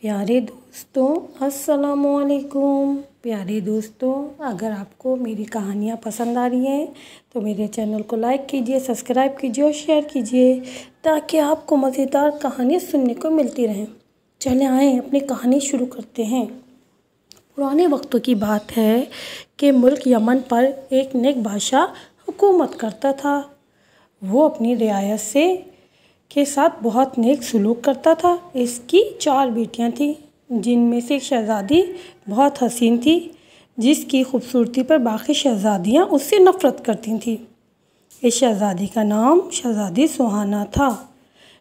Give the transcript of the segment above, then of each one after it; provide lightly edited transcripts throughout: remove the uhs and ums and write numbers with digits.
प्यारे दोस्तों, अस्सलामुअलैकुम। प्यारे दोस्तों, अगर आपको मेरी कहानियाँ पसंद आ रही हैं तो मेरे चैनल को लाइक कीजिए, सब्सक्राइब कीजिए और शेयर कीजिए ताकि आपको मज़ेदार कहानियाँ सुनने को मिलती रहें। चले आएँ अपनी कहानी शुरू करते हैं। पुराने वक्तों की बात है कि मुल्क यमन पर एक नेक बादशाह हुकूमत करता था। वो अपनी रियासत के साथ बहुत नेक सलूक करता था। इसकी 4 बेटियां थीं, जिनमें से एक शहज़ादी बहुत हसीन थी, जिसकी खूबसूरती पर बाकी शहज़ादियाँ उससे नफ़रत करती थीं। इस शहज़ादी का नाम शहज़ादी सुहाना था।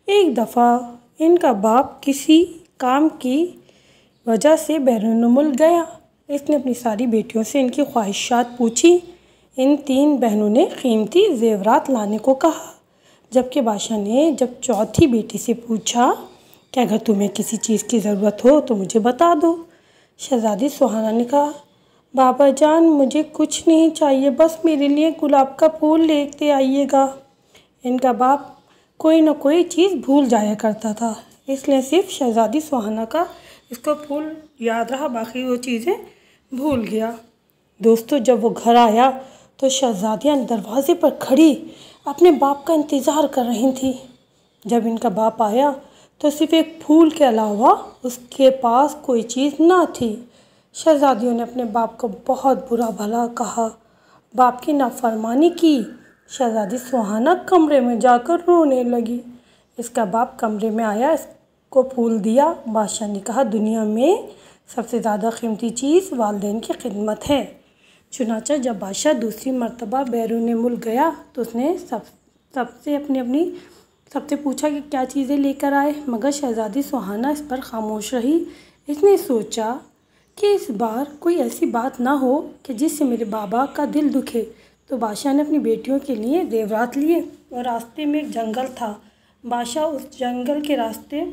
एक दफ़ा इनका बाप किसी काम की वजह से बैरून मुल्क गया। इसने अपनी सारी बेटियों से इनकी ख्वाहिशात पूछी। इन 3 बहनों ने कीमती ज़ेवरात लाने को कहा, जबकि बादशाह ने जब चौथी बेटी से पूछा कि अगर तुम्हें किसी चीज़ की ज़रूरत हो तो मुझे बता दो। शहज़ादी सुहाना ने कहा, बाबा जान, मुझे कुछ नहीं चाहिए, बस मेरे लिए गुलाब का फूल लेते आइएगा। इनका बाप कोई न कोई चीज़ भूल जाया करता था, इसलिए सिर्फ शहज़ादी सुहाना का इसको फूल याद रहा, बाकी वो चीज़ें भूल गया। दोस्तों, जब वो घर आया तो शहज़ादियाँ दरवाज़े पर खड़ी अपने बाप का इंतज़ार कर रही थी। जब इनका बाप आया तो सिर्फ एक फूल के अलावा उसके पास कोई चीज़ ना थी। शहज़ादियों ने अपने बाप को बहुत बुरा भला कहा, बाप की नाफरमानी की। शहज़ादी सुहाना कमरे में जाकर रोने लगी। इसका बाप कमरे में आया, इसको फूल दिया। बादशाह ने कहा, दुनिया में सबसे ज़्यादा कीमती चीज़ वालिदैन की खिदमत है। चुनांचे जब बादशाह दूसरी मर्तबा बैरून मुल्क गया तो उसने सबसे पूछा कि क्या चीज़ें लेकर आए, मगर शहज़ादी सुहाना इस पर खामोश रही। इसने सोचा कि इस बार कोई ऐसी बात ना हो कि जिससे मेरे बाबा का दिल दुखे। तो बादशाह ने अपनी बेटियों के लिए ज़ेवरात लिए और रास्ते में एक जंगल था। बादशाह उस जंगल के रास्ते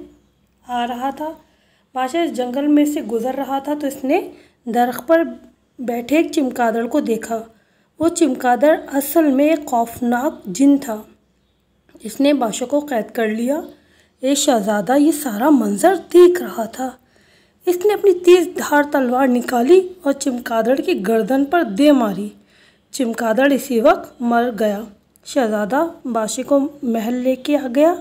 आ रहा था। बादशाह इस जंगल में से गुज़र रहा था तो इसने दरख्त पर बैठे एक चमगादड़ को देखा। वो चमगादड़ असल में एक खौफनाक जिन था। इसने बादशाह को कैद कर लिया। एक शहज़ादा ये सारा मंजर देख रहा था। इसने अपनी तेज़ धार तलवार निकाली और चमगादड़ की गर्दन पर दे मारी। चमगादड़ इसी वक्त मर गया। शहज़ादा बादशाह को महल लेके आ गया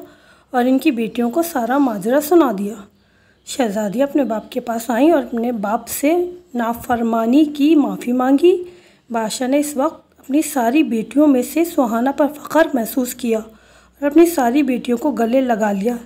और इनकी बेटियों को सारा माजरा सुना दिया। शहज़ादी अपने बाप के पास आई और अपने बाप से नाफरमानी की माफ़ी मांगी। बादशाह ने इस वक्त अपनी सारी बेटियों में से सुहाना पर फ़ख्र महसूस किया और अपनी सारी बेटियों को गले लगा लिया।